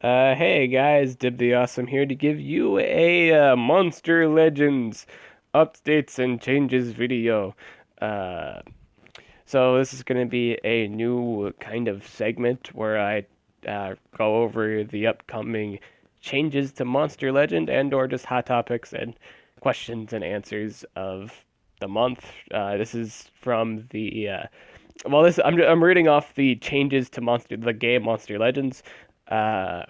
Hey guys, Dib the Awesome here to give you a Monster Legends updates and changes video. Uh, so this is going to be a new kind of segment where I go over the upcoming changes to Monster Legend and or just hot topics and questions and answers of the month. This is from I'm reading off the changes to the game Monster Legends. Uh,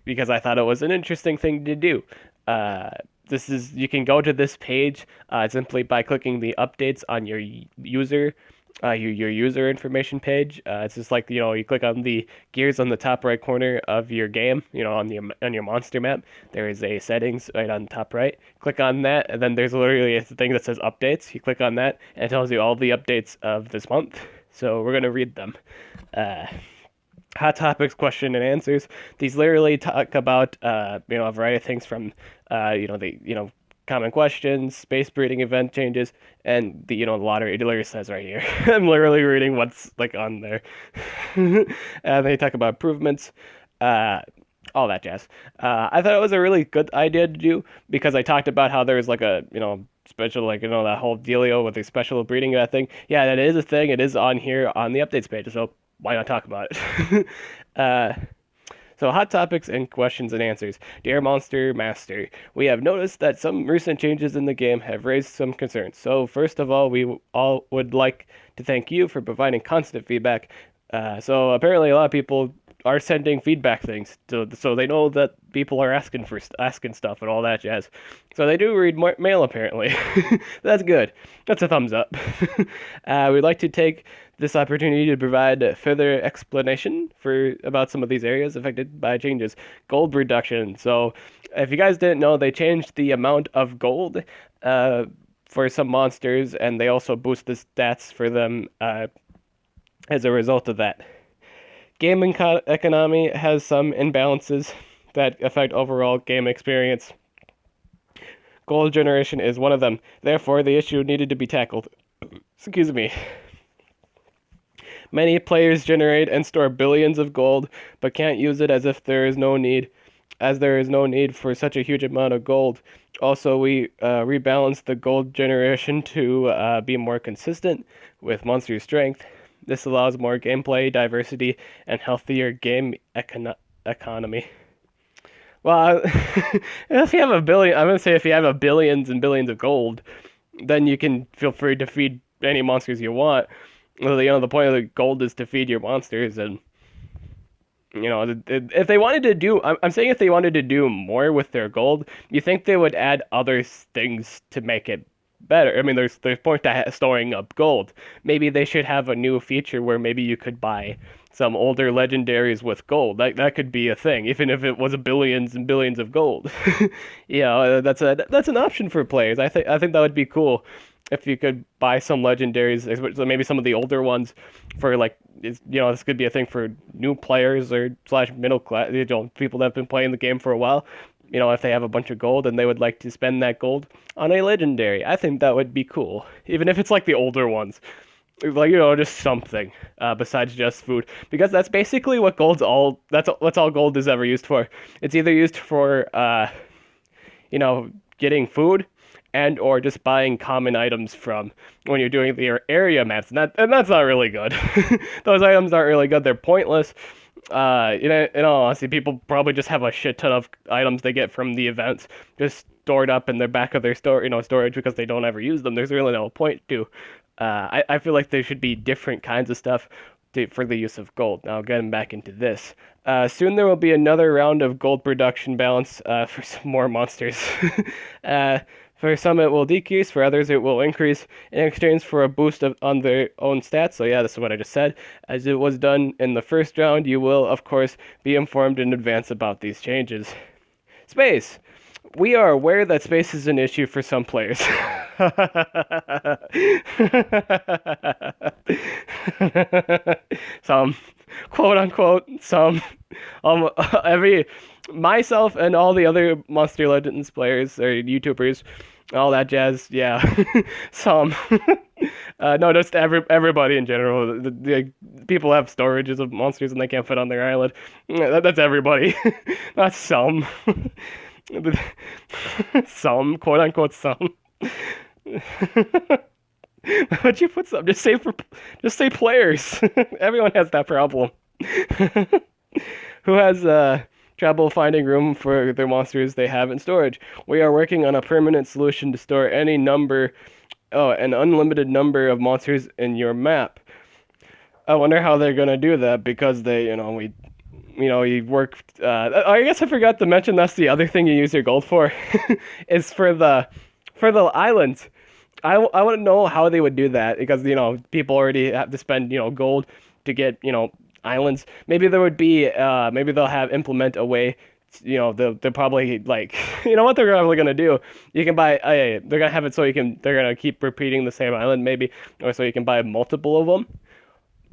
because I thought it was an interesting thing to do. Uh, you can go to this page simply by clicking the updates on your user, your user information page. It's just like you click on the gears on the top right corner of your game. On your monster map, there is a settings right on the top right. Click on that, and then there's literally a thing that says updates. You click on that, and it tells you all the updates of this month. So we're gonna read them. Uh, Hot topics, question and answers. These literally talk about a variety of things from the common questions, space breeding event changes, and the lottery. It literally says right here. I'm literally reading what's like on there. And they talk about improvements, uh, all that jazz. I thought it was a really good idea to do because I talked about how there's like a special that whole dealio with the special breeding thing. Yeah, that is a thing. It is on here on the updates page. So why not talk about it? uh, so, hot topics and questions and answers. Dear Monster Master, we have noticed that some recent changes in the game have raised some concerns. So, first of all, we all would like to thank you for providing constant feedback. So, apparently, a lot of people are sending feedback things, so they know that people are asking stuff and all that jazz. So they do read mail apparently. That's good. That's a thumbs up. We'd like to take this opportunity to provide further explanation about some of these areas affected by changes. Gold reduction. So, if you guys didn't know, they changed the amount of gold for some monsters, and they also boost the stats for them as a result of that. Gaming economy has some imbalances that affect overall game experience. Gold generation is one of them. Therefore, the issue needed to be tackled. Excuse me. Many players generate and store billions of gold, but can't use it as there is no need for such a huge amount of gold. Also, we rebalance the gold generation to be more consistent with monster strength. This allows more gameplay diversity and healthier game economy. Well, if you have a billion, I'm gonna say if you have a billions and billions of gold, then you can feel free to feed any monsters you want. Well, the point of the gold is to feed your monsters, and if they wanted to do, I'm saying if they wanted to do more with their gold, you think they would add other things to make it better. I mean, there's point to storing up gold. Maybe they should have a new feature where maybe you could buy some older legendaries with gold. That could be a thing, even if it was billions and billions of gold. That's an option for players. I think that would be cool if you could buy some legendaries, so maybe some of the older ones, for this could be a thing for new players or slash middle class, people that have been playing the game for a while. If they have a bunch of gold and they would like to spend that gold on a legendary, I think that would be cool, even if it's like the older ones, just something besides just food, because that's basically what gold's all. That's all gold is ever used for. It's either used for getting food and or just buying common items from when you're doing the area maps, and that's not really good. Those items aren't really good. They're pointless. In all honesty, people probably just have a shit ton of items they get from the events just stored up in the back of their storage because they don't ever use them. There's really no point to. I feel like there should be different kinds of stuff for the use of gold. Now, getting back into this. Soon there will be another round of gold production balance for some more monsters. uh, for some it will decrease, for others it will increase in exchange for a boost on their own stats. So yeah, this is what I just said. As it was done in the first round, you will, of course, be informed in advance about these changes. Space. We are aware that space is an issue for some players. Some, quote unquote, some. Um, every myself and all the other Monster Legends players or YouTubers, all that jazz. Yeah, some. No, just everybody in general. The people have storages of monsters and they can't fit on their island. That's everybody, not some. Some, quote unquote, some. But you put some? Just say players. Everyone has that problem. Who has trouble finding room for their monsters they have in storage? We are working on a permanent solution to store an unlimited number of monsters in your map. I wonder how they're gonna do that because you work. I guess I forgot to mention that's the other thing you use your gold for, is for the islands. I wouldn't know how they would do that because people already have to spend gold to get islands. Maybe there would be maybe they'll have implement a way. They'll probably like what they're probably gonna do. You can buy they're gonna have it so they're gonna keep repeating the same island maybe, or so you can buy multiple of them.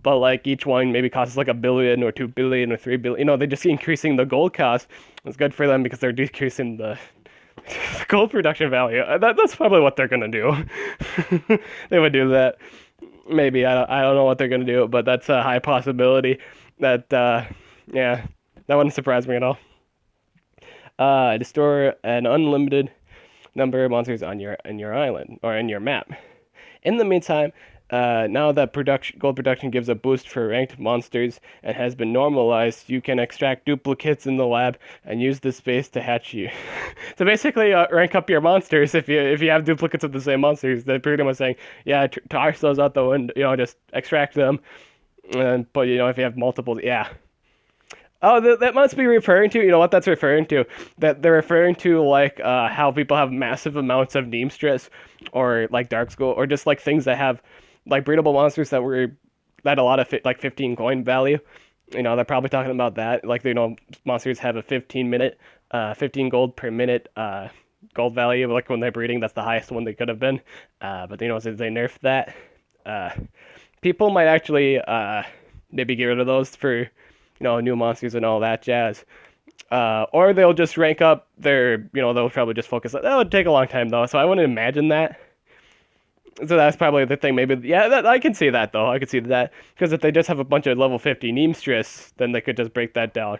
But like each one maybe costs like 1 billion or 2 billion or 3 billion. They're just increasing the gold cost. It's good for them because they're decreasing the gold production value. That's probably what they're gonna do. They would do that. Maybe I don't know what they're gonna do, but that's a high possibility. That yeah, that wouldn't surprise me at all. To store an unlimited number of monsters on your island or in your map. In the meantime, now that gold production gives a boost for ranked monsters and has been normalized, you can extract duplicates in the lab and use the space to hatch you. So basically, rank up your monsters if you have duplicates of the same monsters. They're pretty much saying, yeah, toss those out the window, just extract them. But if you have multiple, yeah. Oh, that must be referring to, what that's referring to? That they're referring to, like, how people have massive amounts of Neem stress, or, like, Dark Skull, or just, like, things that have, like, breedable monsters that a lot of, like, 15 coin value. They're probably talking about that. Like, monsters have a 15 gold per minute, gold value. Like, when they're breeding, that's the highest one they could have been. But, since they nerfed that, people might actually, maybe get rid of those for new monsters and all that jazz. Or they'll just rank up they'll probably just focus. That would take a long time though, so I wouldn't imagine that. So that's probably the thing. Maybe, yeah, I can see that though. I can see that because if they just have a bunch of level 50 Neem stress, then they could just break that down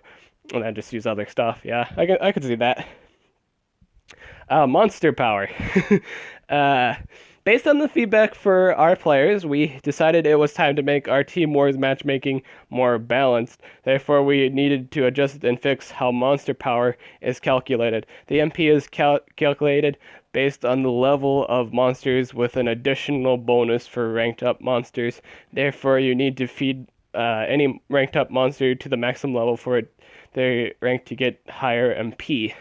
and then just use other stuff. Yeah, I could see that. Monster power. Based on the feedback for our players, we decided it was time to make our Team Wars matchmaking more balanced. Therefore, we needed to adjust and fix how monster power is calculated. The MP is calculated based on the level of monsters with an additional bonus for ranked up monsters. Therefore, you need to feed any ranked up monster to the maximum level for their rank to get higher MP.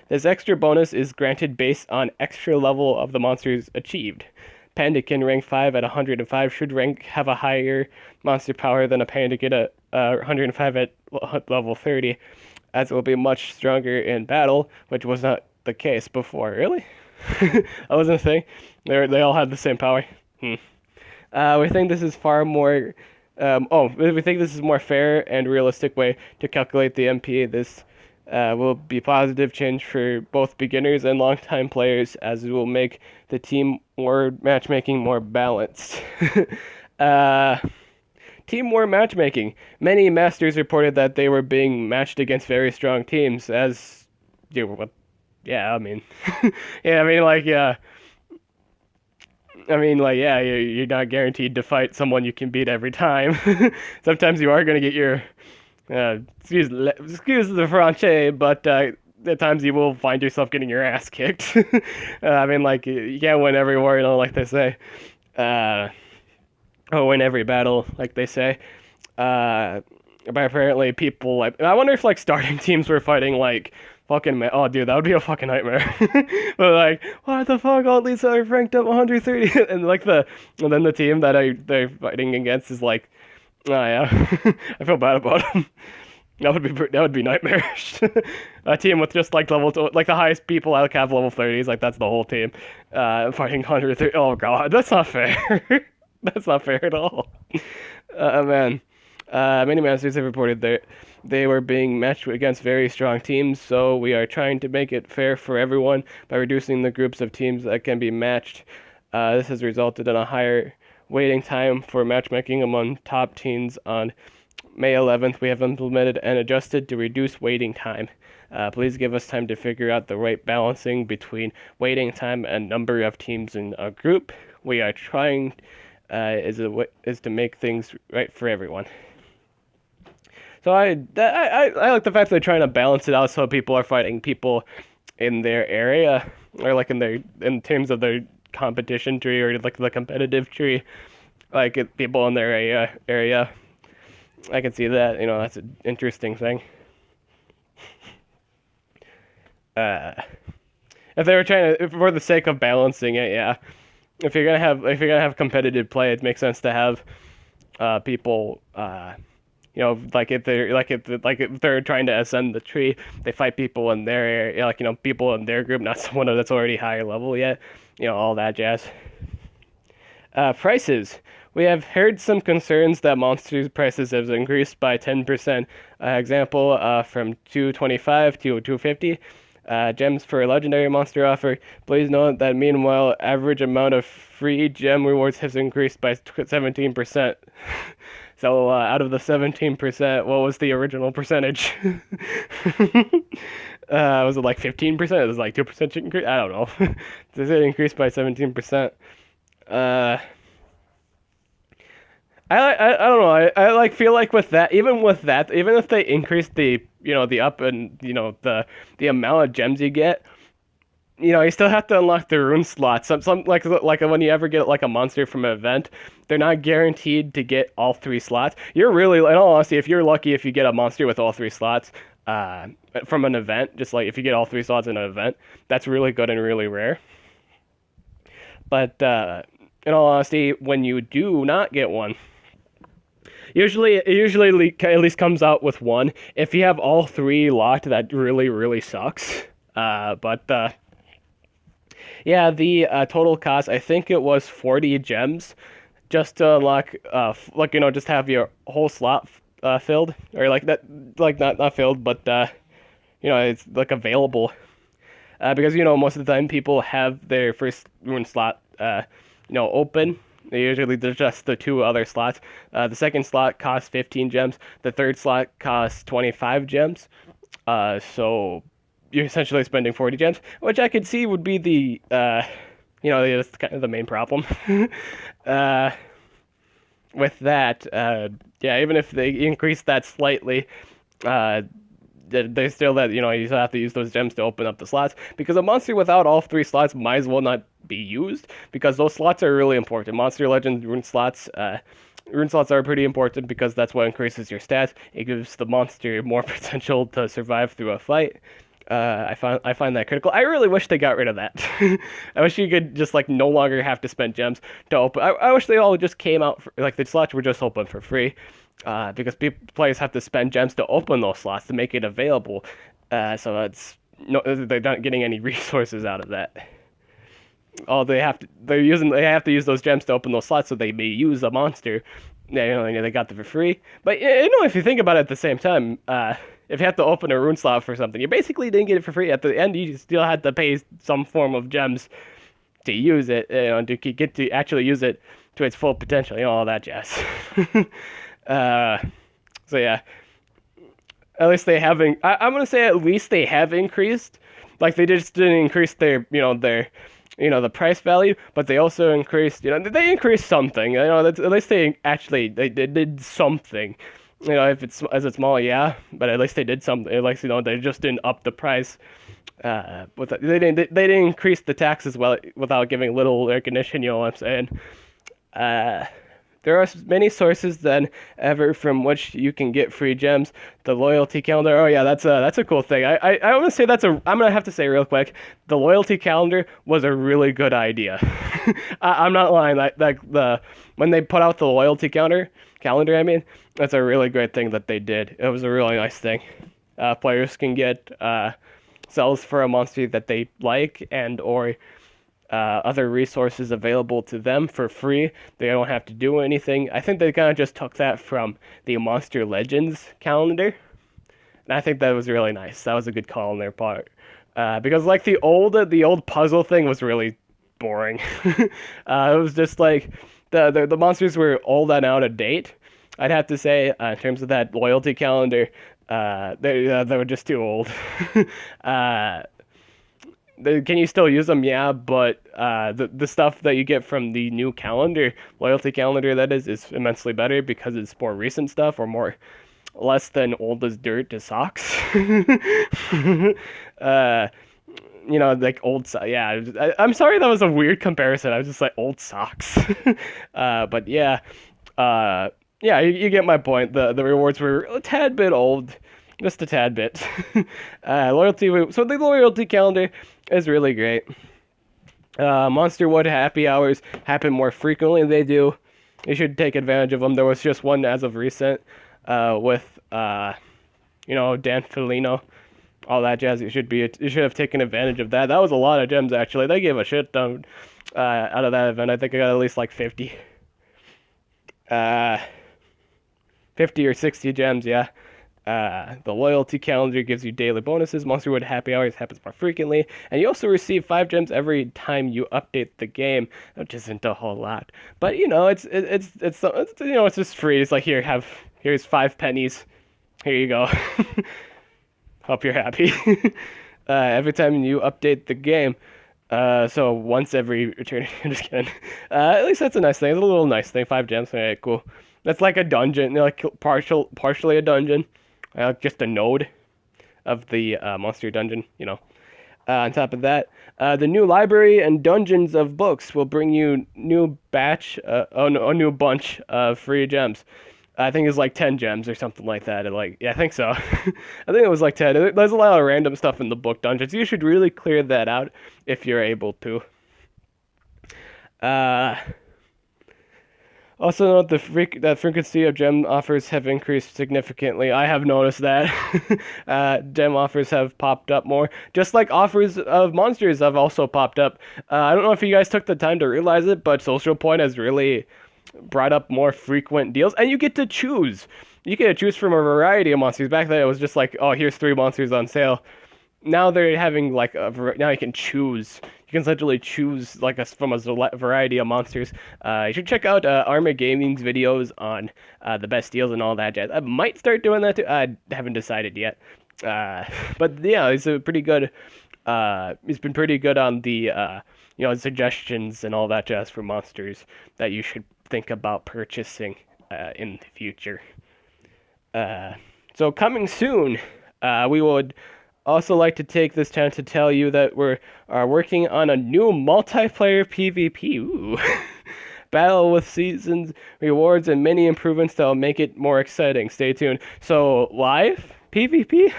This extra bonus is granted based on extra level of the monsters achieved. Pandakin rank 5 at 105 should have a higher monster power than a Pandakin at 105 at level 30, as it will be much stronger in battle, which was not the case before. Really? That wasn't a thing? They all had the same power? We think this is far more... we think this is more fair and realistic way to calculate the MP. This will be positive change for both beginners and long-time players, as it will make the team war matchmaking more balanced. Team war matchmaking. Many masters reported that they were being matched against very strong teams, as yeah, I mean, yeah, I mean, like, yeah. Yeah, you're not guaranteed to fight someone you can beat every time. Sometimes you are going to get your excuse the French, but at times you will find yourself getting your ass kicked. You can't win every war, like they say. Or win every battle, like they say. But apparently people, I wonder if, starting teams were fighting, oh, dude, that would be a fucking nightmare. But, what the fuck, all these are ranked up 130, and then the team that they're fighting against is like, oh yeah, I feel bad about him. That would be nightmarish. A team with just the highest people have level 30s, that's the whole team. Fighting 130. Oh god, that's not fair. That's not fair at all. Man. Many masters have reported that they were being matched against very strong teams, so we are trying to make it fair for everyone by reducing the groups of teams that can be matched. This has resulted in a higher waiting time for matchmaking among top teams. On May 11th, we have implemented and adjusted to reduce waiting time. Please give us time to figure out the right balancing between waiting time and number of teams in a group. We are trying is to make things right for everyone. So I like the fact that they're trying to balance it out so people are fighting people in their area, or like in terms of their competition tree, or like the competitive tree, like people in their area. I can see that. That's an interesting thing. Uh, if they were trying to, for the sake of balancing it, yeah. If you're gonna have competitive play, it makes sense to have people. Like if they're trying to ascend the tree, they fight people in their area, like people in their group, not someone that's already higher level yet. All that jazz. Prices. We have heard some concerns that monsters' prices have increased by 10%. Example, from 225 to 250. Gems for a legendary monster offer. Please note that meanwhile, average amount of free gem rewards has increased by 17%. So out of the 17%, what was the original percentage? Was it like 15%? It was like 2% increase? I don't know. Does it increase by 17%? Uh, I don't know. I like feel like with that, even if they increase the the up and the amount of gems you get, you still have to unlock the rune slots. Some like when you ever get like a monster from an event, they're not guaranteed to get all three slots. You're really, in all honesty, if you're lucky, if you get a monster with all three slots, from an event, just like if you get all three slots in an event, that's really good and really rare. But in all honesty, when you do not get one, it usually at least comes out with one. If you have all three locked, that really really sucks. But yeah, the total cost, I think it was 40 gems just to unlock, just have your whole slot filled, or like that, like not filled, but it's like available. Because most of the time people have their first rune slot open. Usually there's just the two other slots. The second slot costs 15 gems. The third slot costs 25 gems. So you're essentially spending 40 gems, which I could see would be that's kind of the main problem. uh, with that, yeah, even if they increase that slightly, there's still that you still have to use those gems to open up the slots, because a monster without all three slots might as well not be used, because those slots are really important. Monster Legend rune slots. Rune slots are pretty important because that's what increases your stats. It gives the monster more potential to survive through a fight. I find that critical. I really wish they got rid of that. I wish you could just like no longer have to spend gems to open. I wish they all just came out like the slots were just open for free, because players have to spend gems to open those slots to make it available. So it's no, they're not getting any resources out of that. All they have to they have to use those gems to open those slots so they may use a monster. They got them for free. But if you think about it at the same time, if you have to open a rune slot for something, you basically didn't get it for free. At the end, you still had to pay some form of gems to use it, to get to actually use it to its full potential. All that jazz. uh, so yeah, at least they haven't. I'm gonna say at least they have increased. Like they just didn't increase their the price value, but they also increased, they increased something. At least they did something. If it's as it's small, yeah, but at least they did something. At least they just didn't up the price. They didn't increase the taxes without giving little recognition. You know what I'm saying? There are many sources than ever from which you can get free gems. The loyalty calendar. Oh yeah, that's a cool thing. I want to say I'm gonna have to say real quick. The loyalty calendar was a really good idea. I'm not lying. When they put out the loyalty calendar, I mean, that's a really great thing that they did. It was a really nice thing. Players can get cells for a monster that they like, and or other resources available to them for free. They don't have to do anything. I think they kind of just took that from the Monster Legends calendar, and I think that was really nice. That was a good call on their part, because like the old puzzle thing was really boring. It was just like the monsters were old and out of date. I'd have to say, in terms of that loyalty calendar, they were just too old. uh, can you still use them? Yeah, but the stuff that you get from the new calendar, loyalty calendar, that is immensely better because it's more recent stuff or more less than old as dirt to socks. uh, like yeah. I'm sorry that was a weird comparison. I was just like old socks. But yeah, yeah, you get my point. The rewards were a tad bit old, just a tad bit. Loyalty. So the loyalty calendar is really great. Monster Wood happy hours happen more frequently. They do. You should take advantage of them. There was just one as of recent, with Dan Filino, all that jazz. You should have taken advantage of that. That was a lot of gems actually. They gave a shit ton out of that event. I think I got at least like 50. 50 or 60 gems, yeah. The loyalty calendar gives you daily bonuses. Monsterwood happy hours happens more frequently, and you also receive 5 gems every time you update the game, which isn't a whole lot. But it's just free. It's like here's 5 pennies. Here you go. Hope you're happy. Every time you update the game. So once every return. I'm just kidding. At least that's a nice thing. It's a little nice thing. 5 gems. Alright, cool. That's like a dungeon, like partially a dungeon, just a node of the monster dungeon. On top of that, the new library and dungeons of books will bring you a new bunch of free gems. I think it's like 10 gems or something like that. Yeah, I think so. I think it was like 10. There's a lot of random stuff in the book dungeons. You should really clear that out if you're able to. Also note that frequency of gem offers have increased significantly. I have noticed that. Gem offers have popped up more. Just like offers of monsters have also popped up. I don't know if you guys took the time to realize it, but Social Point has really brought up more frequent deals, and you get to choose. You get to choose from a variety of monsters. Back then it was just like, oh, here's 3 monsters on sale. Now they're having like now you can choose. You can essentially choose like from a variety of monsters. You should check out Arma Gaming's videos on the best deals and all that jazz. I might start doing that too. I haven't decided yet. But yeah, he's a pretty good. He's been pretty good on the suggestions and all that jazz for monsters that you should think about purchasing in the future. So coming soon, we would also like to take this time to tell you that we're working on a new multiplayer PvP. Ooh. Battle with seasons, rewards, and many improvements that will make it more exciting. Stay tuned. So, live PvP?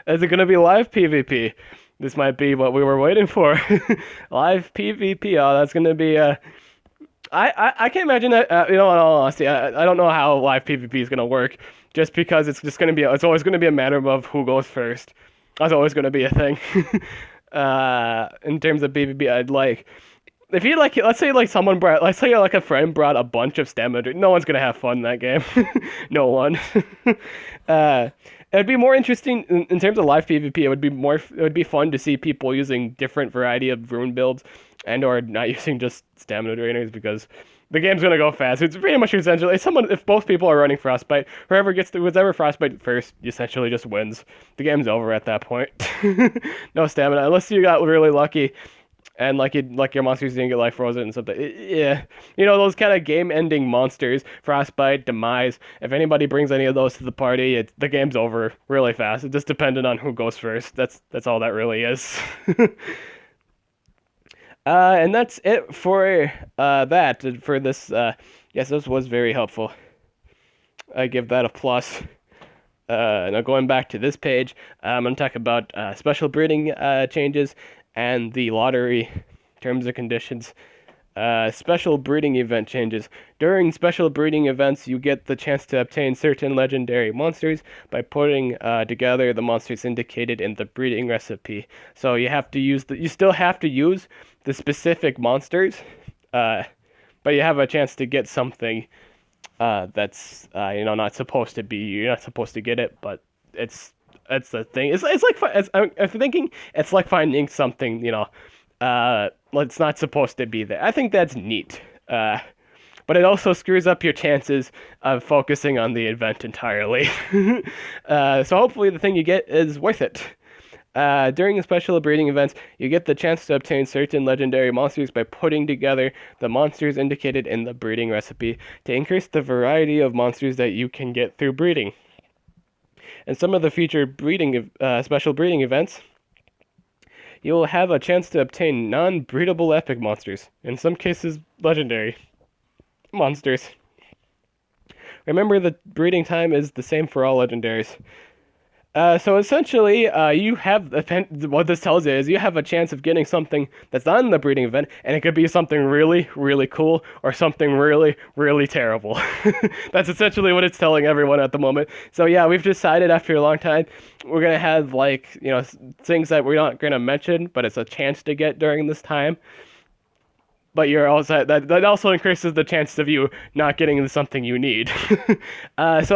Is it going to be live PvP? This might be what we were waiting for. Live PvP. Oh, that's going to be I can't imagine that. In all honesty, I don't know how live PvP is going to work. Just because it's always going to be a matter of who goes first. That's always going to be a thing. In terms of PvP, I'd like, if you like, let's say a friend brought a bunch of stamina. No one's gonna have fun in that game. No one. It'd be more interesting in terms of live PvP. It would be fun to see people using different variety of rune builds, or not using just stamina drainers, because the game's gonna go fast. It's pretty much essentially if both people are running Frostbite, whoever Frostbite first essentially just wins. The game's over at that point. No stamina unless you got really lucky and like your monsters didn't get life frozen and something. Yeah, those kind of game-ending monsters, Frostbite, Demise. If anybody brings any of those to the party, the game's over really fast. It just depended on who goes first. That's all that really is. And that's it for for this. Yes, this was very helpful. I give that a plus. Now going back to this page, I'm going to talk about special breeding changes and the lottery terms and conditions. Special breeding event changes. During special breeding events, you get the chance to obtain certain legendary monsters by putting together the monsters indicated in the breeding recipe. So you have to you still have to use the specific monsters, but you have a chance to get something that's not supposed to be. You're not supposed to get it, but it's the thing. It's like I'm thinking it's like finding something it's not supposed to be there. I think that's neat. But it also screws up your chances of focusing on the event entirely. So hopefully the thing you get is worth it. During the special breeding events, you get the chance to obtain certain legendary monsters by putting together the monsters indicated in the breeding recipe to increase the variety of monsters that you can get through breeding. And some of the future special breeding events, you will have a chance to obtain non-breedable epic monsters, in some cases legendary monsters. Remember, the breeding time is the same for all legendaries. So essentially, you have what this tells you is you have a chance of getting something that's not in the breeding event, and it could be something really, really cool or something really, really terrible. That's essentially what it's telling everyone at the moment. So yeah, we've decided after a long time we're gonna have things that we're not gonna mention, but it's a chance to get during this time. But you're also that also increases the chances of you not getting something you need. So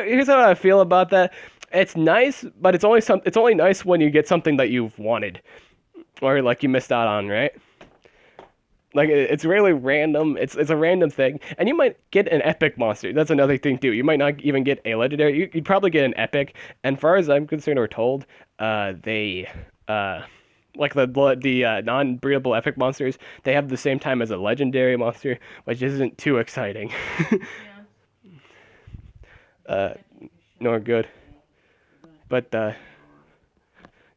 here's how I feel about that. It's nice, but it's only nice when you get something that you've wanted, or like you missed out on, right? Like it's really random. It's a random thing, and you might get an epic monster. That's another thing too. You might not even get a legendary. You'd probably get an epic. And far as I'm concerned, or told, they like the non-breedable epic monsters, they have the same time as a legendary monster, which isn't too exciting. Nor good. But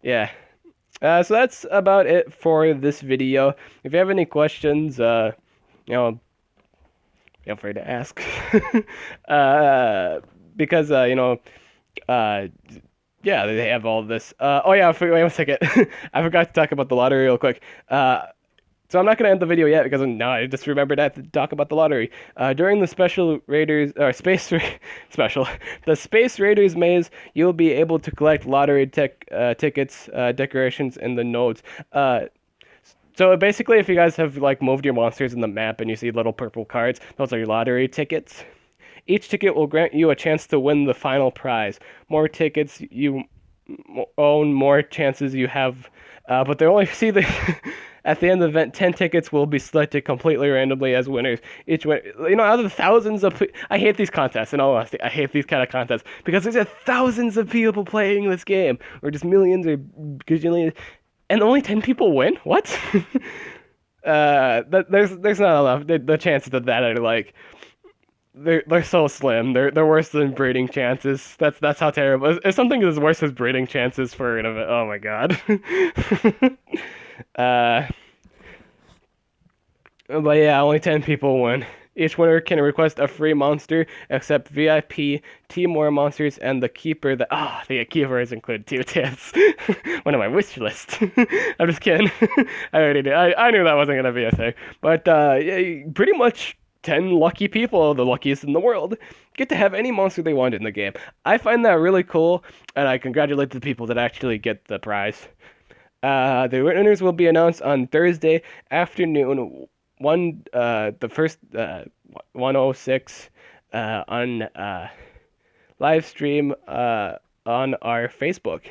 yeah. So that's about it for this video. If you have any questions, feel free to ask. Because yeah, they have all this. Oh yeah, wait 1 second. I forgot to talk about the lottery real quick. So I'm not going to end the video yet because now I just remembered I have to talk about the lottery. During the Special Raiders, or Special, the Space Raiders maze, you'll be able to collect lottery tickets, decorations, and the nodes. So basically, if you guys have moved your monsters in the map and you see little purple cards, those are your lottery tickets. Each ticket will grant you a chance to win the final prize. More tickets you own, more chances you have. But they only see the at the end of the event, 10 tickets will be selected completely randomly as winners. Each win, out of the thousands of I hate these contests. In all honesty, I hate these kind of contests because there's thousands of people playing this game, or just millions or gajillions, and only 10 people win. What? There's not enough. The chances of that are they're so slim. They're worse than breeding chances. That's how terrible. If something is worse as breeding chances for an event, oh my god. But yeah, only 10 people win. Each winner can request a free monster, except VIP, T-More monsters, and the Keeper. The Keeper is included too. It's one of my wish list. I'm just kidding. I already did. I knew that wasn't gonna be a thing. But pretty much 10 lucky people, the luckiest in the world, get to have any monster they want in the game. I find that really cool, and I congratulate the people that actually get the prize. The winners will be announced on Thursday afternoon, the first 1:06 on live stream on our Facebook.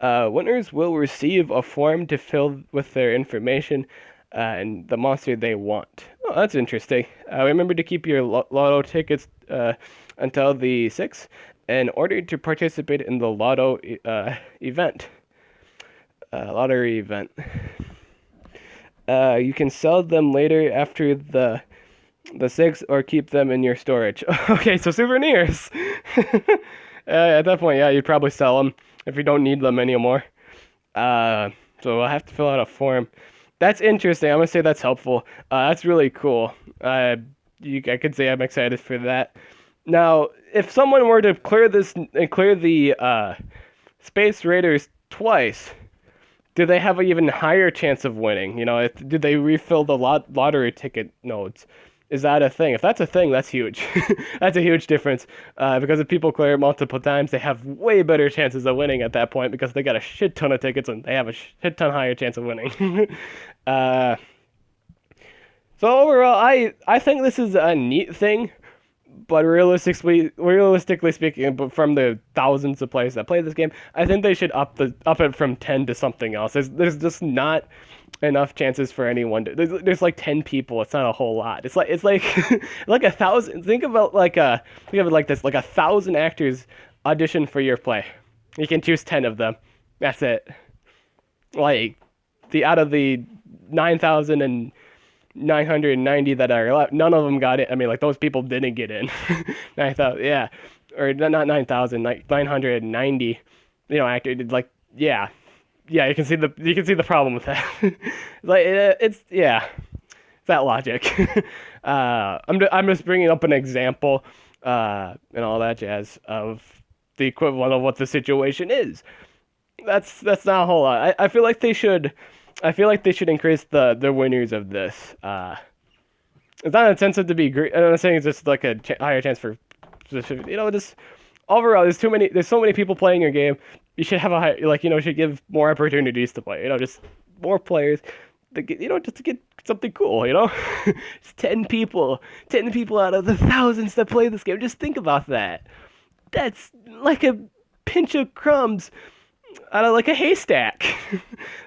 Winners will receive a form to fill with their information and the monster they want. Oh, that's interesting. Remember to keep your lotto tickets until the 6th in order to participate in the lotto event. Lottery event. You can sell them later after the 6th or keep them in your storage. Okay, so souvenirs. At that point, yeah, you'd probably sell them if you don't need them anymore. So I'll have to fill out a form. That's interesting. I'm gonna say that's helpful. That's really cool. I could say I'm excited for that. Now, if someone were to clear the Space Raiders twice, do they have an even higher chance of winning? You know, did they refill the lottery ticket nodes? Is that a thing? If that's a thing, that's huge. That's a huge difference. Because if people clear it multiple times, they have way better chances of winning at that point because they got a shit ton of tickets and they have a shit ton higher chance of winning. uh, so overall, I think this is a neat thing, but realistically speaking, but from the thousands of players that play this game, I think they should up it from 10 to something else. There's just not enough chances for anyone to, there's like 10 people. It's not a whole lot. It's like like 1,000. Think of it like this, like 1,000 actors audition for your play. You can choose 10 of them. That's it. Like the out of the 9,990 that are left, none of them got it. I mean, like those people didn't get in. 9,000, yeah, or not 9,000, like 990. You know, actors like yeah, yeah. You can see the problem with that. Like it's yeah, it's that logic. I'm just bringing up an example, and all that jazz of the equivalent of what the situation is. That's not a whole lot. I feel like they should. I feel like they should increase the winners of this. It's not incentive to be great. I'm not saying it's just like a higher chance for, just overall. There's so many people playing your game. You should have a high, you should give more opportunities to play. Just more players. Just to get something cool. Just 10 people out of the thousands that play this game. Just think about that. That's like a pinch of crumbs out of like a haystack.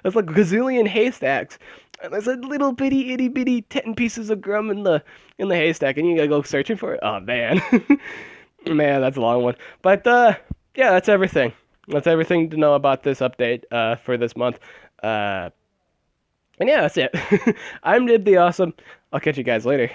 That's like a gazillion haystacks. And there's a little bitty itty bitty 10 pieces of gum in the haystack, and you gotta go searching for it. Oh man. Man, that's a long one. But yeah, that's everything. That's everything to know about this update for this month. And yeah, that's it. I'm Nib the Awesome. I'll catch you guys later.